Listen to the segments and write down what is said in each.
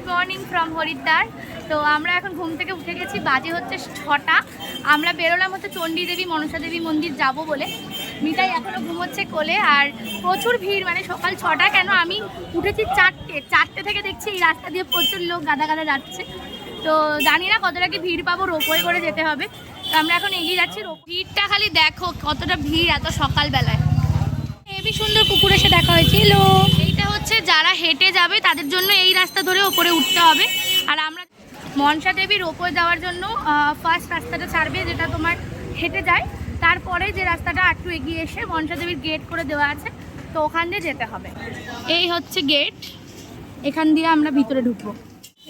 Morning from Haridwar. তো আমরা এখন ঘুম থেকে উঠে গেছি, বাজে হচ্ছে 6টা। আমরা বেরোলাম হচ্ছে চণ্ডী দেবী মনসা দেবী মন্দির যাব বলে। মিঠাই এখনও ঘুমোচ্ছে কোলে। আর প্রচুর ভিড়, মানে সকাল 6টা কেন, আমি উঠেছি 4টে থেকে দেখছি এই রাস্তা দিয়ে প্রচুর লোক গাদা গাদা যাচ্ছে। তো জানি না কতটা কি ভিড় পাবো, রোপওয়ে করে যেতে হবে। তো আমরা এখন এগিয়ে যাচ্ছি। ভিড়টা খালি দেখো কতটা ভিড় এত সকালবেলায়। হেবি সুন্দর পুকুর এসে দেখা হয়েছিল। এইটা হচ্ছে যারা হেঁটে যাবে তাদের জন্য এই রাস্তা ধরে ওপরে উঠতে হবে। আর আমরা মনসা দেবীর ওপরে যাওয়ার জন্য ফার্স্ট রাস্তাটা ছাড়বে, যেটা তোমার হেঁটে যায়। তারপরে যে রাস্তাটা একটু এগিয়ে এসে মনসা দেবীর গেট করে দেওয়া আছে, তো ওখান দিয়ে যেতে হবে। এই হচ্ছে গেট, এখান দিয়ে আমরা ভিতরে ঢুকবো।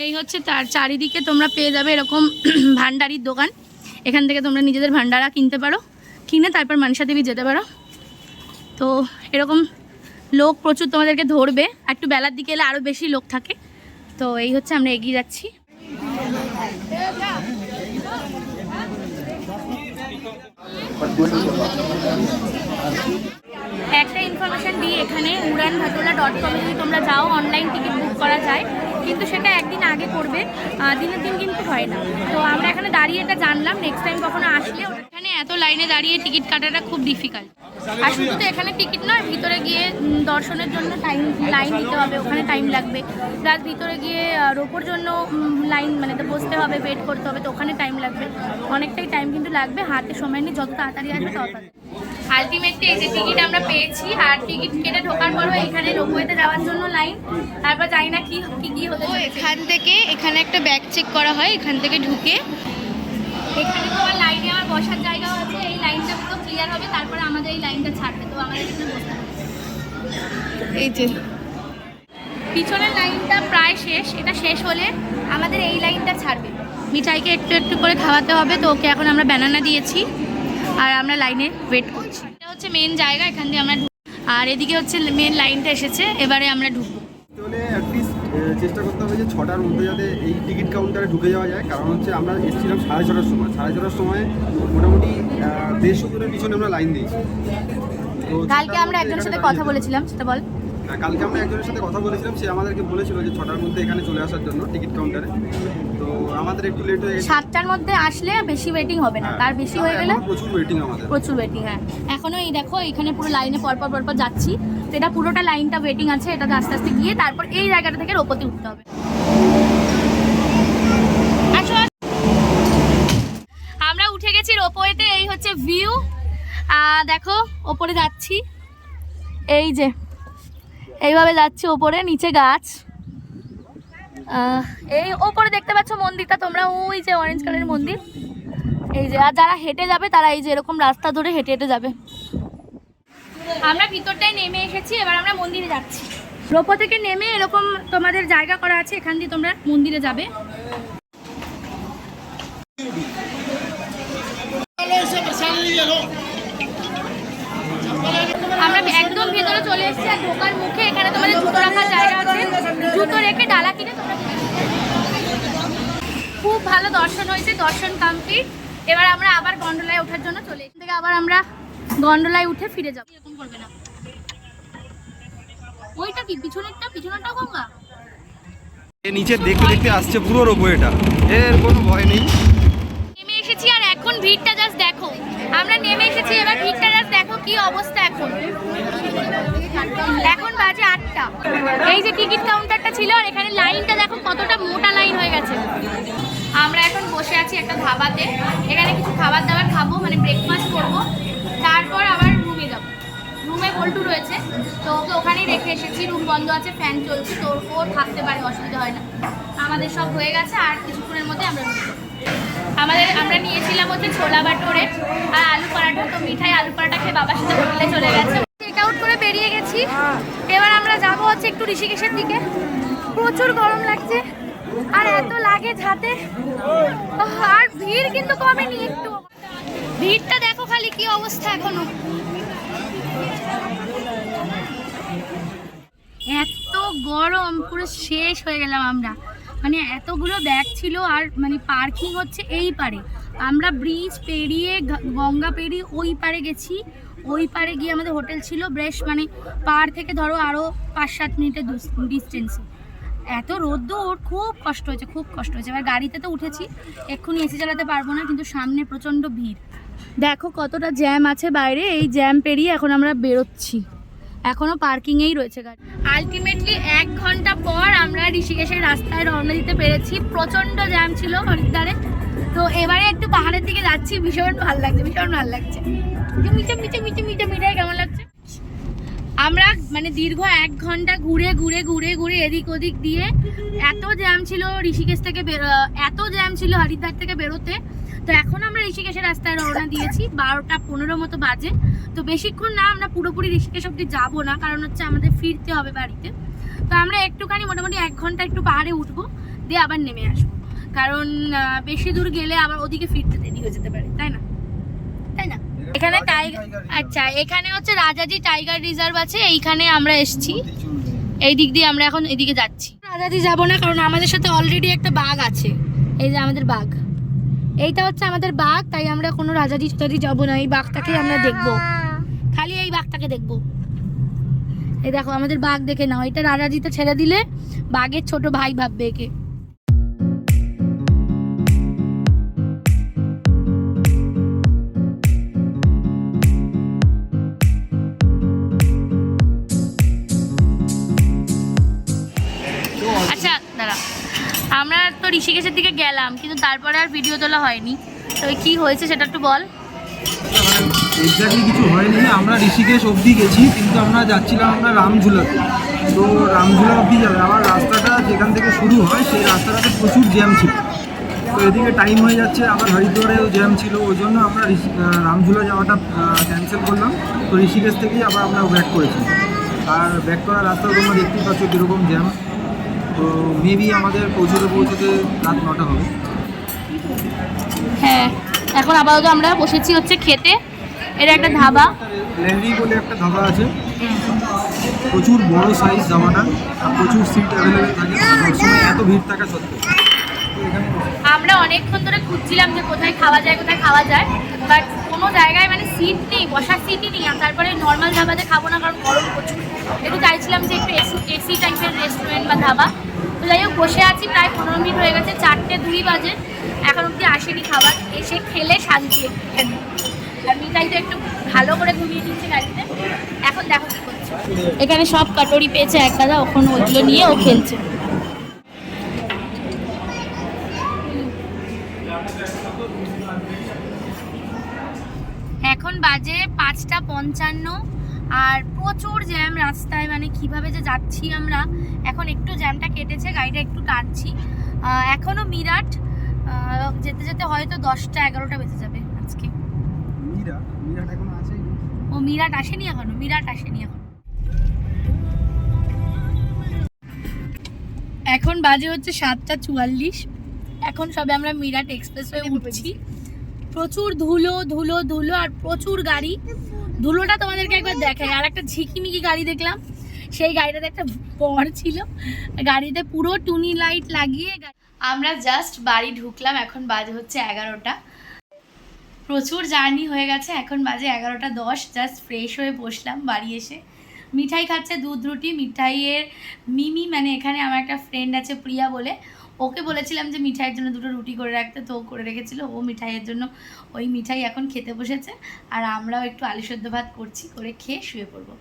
এই হচ্ছে তার চারিদিকে তোমরা পেয়ে যাবে এরকম ভান্ডারির দোকান। এখান থেকে তোমরা নিজেদের ভান্ডারা কিনতে পারো, কিনে তারপর মনসা দেবী যেতে পারো। তো এরকম লোক প্রচুর তোমাদেরকে ধরবে, একটু বেলার দিকে এলে আরও বেশি লোক থাকে। তো এই হচ্ছে আমরা এগিয়ে যাচ্ছি। একটা ইনফরমেশান দিই, এখানে udanbhatola.com যদি তোমরা যাও অনলাইন টিকিট বুক করা যায়, কিন্তু সেটা একদিন আগে করবে, দিনের দিন কিন্তু হয় না। তো আমরা এখানে দাঁড়িয়ে এটা জানলাম, নেক্সট টাইম কখনো আসলে এখানে এত লাইনে দাঁড়িয়ে টিকিট কাটাটা খুব ডিফিকাল্ট। আর শুধু তো এখানে টিকিট নয়, ভিতরে গিয়ে দর্শনের জন্য লাইন দিতে হবে, ওখানে টাইম লাগবে। প্লাস ভিতরে গিয়ে রোপোর জন্য লাইন মানে তো বসতে হবে, ওয়েট করতে হবে, তো ওখানে টাইম লাগবে, অনেকটাই টাইম কিন্তু লাগবে। হাতে সময় নিয়ে যত তাড়াতাড়ি আসবে তত তাড়াতাড়ি। আলটিমেটলি এই যে টিকিট আমরা পেয়েছি, আর টিকিট কেটে ঢোকার পরও এখানে রোপওয়েতে যাওয়ার জন্য লাইন। তারপর জানি না কি হতে। এখান থেকে এখানে একটা ব্যাগ চেক করা হয়, এখান থেকে ঢুকে এখানে তোমার লাইনে আমার বসার জায়গাও আছে। এই লাইনটা পুরো ক্লিয়ার হবে, তারপরে আমাদের এই লাইনটা ছাড়বে, তো আমাদের এখানে বসতে হবে। এই যে পিছনের লাইনটা প্রায় শেষ, এটা শেষ হলে আমাদের এই লাইনটা ছাড়বে। মিঠাইকে একটু একটু করে খাওয়াতে হবে, তো ওকে এখন আমরা ব্যানানা দিয়েছি আর আমরা লাইনে ওয়েট করছি। এটা হচ্ছে মেন জায়গা, এখান দিয়ে আমরা আর এদিকে হচ্ছে মেন লাইনটা এসেছে, এবারে আমরা ঢুকবো। তাহলে অ্যাটলিস্ট চেষ্টা করতে হবে যে 6টার মধ্যে যাতে এই টিকিট কাউন্টারে ঢুকে যাওয়া যায়। কারণ হচ্ছে আমরা এসেছিলাম 6:30টার সময়, 6:30টার সময় মোটামুটি 150 জনের পিছনে আমরা লাইন দিয়েছি। তো কালকে আমরা একজনের সাথে কথা বলেছিলাম, সেটা বল। কালকে আমরা একজনের সাথে কথা বলেছিলাম, সে আমাদেরকে বলেছিল যে 6টার মধ্যে এখানে চলে আসার জন্য টিকিট কাউন্টারে। তো আমাদের একটু লেট হয়ে গেছে। 7টার মধ্যে আসলে বেশি ওয়েটিং হবে না, তার বেশি হয়ে গেলে প্রচুর ওয়েটিং, আমাদের প্রচুর ওয়েটিং। হ্যাঁ, এখনো এই দেখো এখানে পুরো লাইনে পরপর যাচ্ছি। তো এটা পুরোটা লাইনটা ওয়েটিং আছে, এটা আস্তে আস্তে গিয়ে তারপর এই জায়গাটা থেকে রোপোতে উঠতে হবে। আমরা উঠে গেছি রোপওয়েতে, এই হচ্ছে ভিউ। দেখো ওপরে যাচ্ছি, এই যে এইভাবে যাচ্ছি ওপরে, নিচে গাছ। এই ওপরে দেখতে পাচ্ছ মন্দিরটা তোমরা, ওই যে অরেঞ্জ কালারের মন্দির, এই যে। আর যারা হেঁটে যাবে তারা এই যে এরকম রাস্তা ধরে হেঁটে হেঁটে যাবে। আমরা ভিতরটায় নেমে এসেছি, এবার আমরা মন্দিরে যাচ্ছি। রোপো থেকে নেমে এরকম তোমাদের জায়গা করা আছে, এখান দিয়ে তোমরা মন্দিরে যাবে। আমরা একদম ভেতরে চলে এসেছি, আর ঢোকার মুখে এখানে তোমাদের জুতো রাখার জায়গা আছে, জুতো রেখে ডালা কিনে তোমরা। খুব ভালো দর্শন হয়েছে, দর্শন কমপ্লিট। এবার আমরা আবার গন্ডোলায় ওঠার জন্য চলে এখান থেকে আবার আমরা গন্ডোলায় উঠে ফিরে যাবো। এরকম করবে না, ওইটা কি পিছনেরটাও গঙ্গা। নিচে দেখতে দেখতে আসছে পুরো রোপওয়েটা, এর কোনো ভয় নেই। নেমে এসেছি আর এখন ভিড়টা জাস্ট দেখো। আমরা নেমে এসেছি, এবার ভিড়টা জাস্ট দেখো কি অবস্থা। এখন বাজে 8টা। এই যে টিকিট কাউন্টারটা ছিল, আর এখানে লাইনটা দেখো কতটা মোটা লাইন হয়ে গেছে। আমরা এখন বসে আছি একটা ধাবাতে, এখানে কিছু খাবার দাবার খাবো, মানে ব্রেকফাস্ট করবো, তারপর আবার রুমে যাবো। রুমে বল্টু রয়েছে, তো ওকে ওখানেই রেখে এসেছি। রুম বন্ধ আছে, ফ্যান চলছে, তো ও থাকতে পারে, অসুবিধা হয় না। আমাদের সব হয়ে গেছে, আর কিছুক্ষণের মধ্যে আমরা আমরা নিয়েছিলাম হচ্ছে ছোলা বাটোরে আর আলু পরাঠা। তো মিঠাই আলু পরাঠা খেয়ে বাবার সাথে হোটেলে চলে গেছে। চেক আউট করে বেরিয়ে গেছি, এবার আমরা যাবো হচ্ছে একটু ঋষিকেশের দিকে। প্রচুর গরম লাগছে, আর এত লাগে হাতে, আর ভিড় কিন্তু কমেনি একটু। ভিড়টা দেখো খালি কি অবস্থা এখনো। এত গরম, পুরো শেষ হয়ে গেলাম আমরা। মানে এতগুলো ব্যাগ ছিল, আর মানে পার্কিং হচ্ছে এই পারে। আমরা ব্রিজ পেরিয়ে গঙ্গা পেরিয়ে ওই পারে গেছি। ওই পারে গিয়ে আমাদের হোটেল ছিল বেশ, মানে পার থেকে ধরো আরও 5-7 মিনিটের ডিস্টেন্সে। এত রোদ্দুর, খুব কষ্ট হয়েছে, খুব কষ্ট হয়েছে। এবার গাড়িতে তো উঠেছি, এক্ষুনি এসি চালাতে পারবো না, কিন্তু সামনে প্রচণ্ড ভিড়। দেখো কতটা জ্যাম আছে বাইরে। এই জ্যাম পেরিয়ে এখন আমরা বেরোচ্ছি, এখনও পার্কিংয়েই রয়েছে গাড়ি। আলটিমেটলি 1 ঘন্টা পর আমরা ঋষিকেশের রাস্তায় রওনা দিতে পেরেছি। প্রচণ্ড জ্যাম ছিল হরিদ্বারে। তো এবারে একটু পাহাড়ের দিকে যাচ্ছি, ভীষণ ভালো লাগছে, ভীষণ ভালো লাগছে। মিঠে মিঠে মিঠে মিঠে মিঠাই কেমন লাগছে? আমরা মানে দীর্ঘ 1 ঘন্টা ঘুরে ঘুরে ঘুরে ঘুরে এদিক ওদিক দিয়ে, এত জ্যাম ছিল ঋষিকেশ থেকে এত জ্যাম ছিল হরিদ্বার থেকে বেরোতে। তো এখন আমরা ঋষিকেশের রাস্তায় রওনা দিয়েছি, 12টা 15 মতো বাজে। তো বেশিক্ষণ না, আমরা পুরোপুরি ঋষিকেশ অব্দি যাবো না, কারণ হচ্ছে আমাদের ফিরতে হবে বাড়িতে। তো আমরা একটুখানি মোটামুটি 1 ঘন্টা একটু পাহাড়ে উঠবো, দিয়ে আবার নেমে আসবো, কারণ বেশি দূর গেলে আবার ওদিকে ফিরতে দেরি হয়ে যেতে পারে, তাই না? তাই না? এখানে আচ্ছা, এখানে হচ্ছে রাজাজি টাইগার রিজার্ভ আছে, এইখানে আমরা এসেছি। এই দিক দিয়ে আমরা এখন এদিকে যাচ্ছি। রাজাজি যাব না, কারণ আমাদের সাথে অলরেডি একটা বাঘ আছে। এই যে আমাদের বাঘ, এইটা হচ্ছে আমাদের বাঘ, তাই আমরা কোনো রাজাজি টাজাজি যাবো না। এই বাঘটাকে আমরা দেখবো, খালি এই বাঘটাকে দেখবো। এই দেখো আমাদের বাঘ, দেখে নাও। এটা রাজাজিতে ছেড়ে দিলে বাঘের ছোট ভাই ভাববে একে। আচ্ছা দাঁড়া, আমরা তো ঋষিকেশের দিকে গেলাম, কিন্তু তারপরে আর ভিডিও তোলা হয়নি। তো কি হয়েছে সেটা একটু বল। এক্স্যাক্টলি কিছু হয়নি, আমরা ঋষিকেশ অবধি গেছি, কিন্তু আমরা যাচ্ছিলাম আমরা রামঝুলাতে। তো রামঝুলা অবধি যাবে, আবার রাস্তাটা যেখান থেকে শুরু হয় সেই রাস্তাটাতে প্রচুর জ্যাম ছিল। তো এদিকে টাইম হয়ে যাচ্ছে, আবার হরিদ্বারেও জ্যাম ছিল, ওই জন্য আমরা রামঝুলা যাওয়াটা ক্যান্সেল করলাম। তো ঋষিকেশ থেকেই আবার আমরা ব্যাক করেছি। আর ব্যাক করার রাস্তা তোমরা দেখতেই পাচ্ছ কীরকম জ্যাম। তো মেবি আমাদের পৌঁছতে রাত 9টা হবে। হ্যাঁ, এখন আপাতত আমরা বসেছি হচ্ছে খেতে। এটা একটা ধাবা, ল্যান্ডি বলে একটা ধাবা আছে, প্রচুর বড় সাইজ ধাবাটা, আর প্রচুর সিট অ্যাভেলেবেল থাকে সবসময়, এত ভিড় থাকা সত্ত্বেও। তো এখানে আমরা অনেকক্ষণ ধরে খুঁজছিলাম যে কোথায় খাওয়া যায়, কোথায় খাওয়া যায়, বাট কোনো জায়গায় মানে সিট নেই, বসার সিটই নেই। আর তারপরে নর্মাল ধাবাতে খাবো না, কারণ গরম প্রচুর। একটু চাইছিলাম যে একটু এসি টাইপের রেস্টুরেন্ট বা ধাবা। তো যাই হোক, বসে আছি, প্রায় 15 মিনিট হয়ে গেছে, 4:02 বাজে, এখন অব্দি আসেনি খাবার। এসে খেলে শান্তি একটুখানি। আর মিঠাই তো একটু ভালো করে ঘুমিয়ে দিচ্ছে গাড়িতে। এখন দেখো কি করছে, এখানে সব কাটরি পেয়েছে এক দাদা, ওখানে ওইগুলো নিয়ে ও খেলছে। এখন বাজে 5:55, আর প্রচুর জ্যাম রাস্তায়। মানে কিভাবে যে যাচ্ছি আমরা, এখন একটু জ্যামটা কেটেছে, গাড়িটা একটু টানছি। এখনও মিরাট যেতে যেতে হয়তো 10টা-11টা বেজে যাবে আজকে। মিরাট এখন আছে? ও মিরাট আসেনি এখনো, মিরাট আসেনি এখন। এখন বাজে হচ্ছে 7:44। এখন সবে আমরা মিরাট এক্সপ্রেসওয়ে উঠছি। প্রচুর ধুলো ধুলো ধুলো আর প্রচুর গাড়ি। ধুলোটা তোমাদেরকে একবার দেখাই। আর একটা ঝিকিমিকি গাড়ি দেখলাম, সেই গাড়িটাতে একটা বর ছিল, গাড়িতে পুরো টুনি লাইট লাগিয়ে। আমরা জাস্ট বাড়ি ঢুকলাম, এখন বাজে হচ্ছে 11টা। প্রচুর জার্নি হয়ে গেছে, এখন বাজে 11:10। জাস্ট ফ্রেশ হয়ে বসলাম বাড়ি এসে। মিঠাই খাচ্ছে, দুধ রুটি। মিঠাইয়ের মিমি, মানে এখানে আমার একটা ফ্রেন্ড আছে প্রিয়া বলে, ওকে বলেছিলাম যে মিঠাইয়ের জন্য 2টো রুটি করে রাখতে, তো ও করে রেখেছিলো। ও মিঠাইয়ের জন্য ওই মিঠাই এখন খেতে বসেছে, আর আমরাও একটু আলু সেদ্ধ ভাত করছি, করে খেয়ে শুয়ে পড়বো।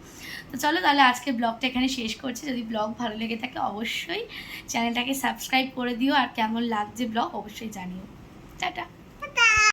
তো চলো তাহলে আজকে ব্লগটা এখানে শেষ করছি। যদি ব্লগ ভালো লেগে থাকে অবশ্যই চ্যানেলটাকে সাবস্ক্রাইব করে দিও, আর কেমন লাগছে ব্লগ অবশ্যই জানিও। টাটা।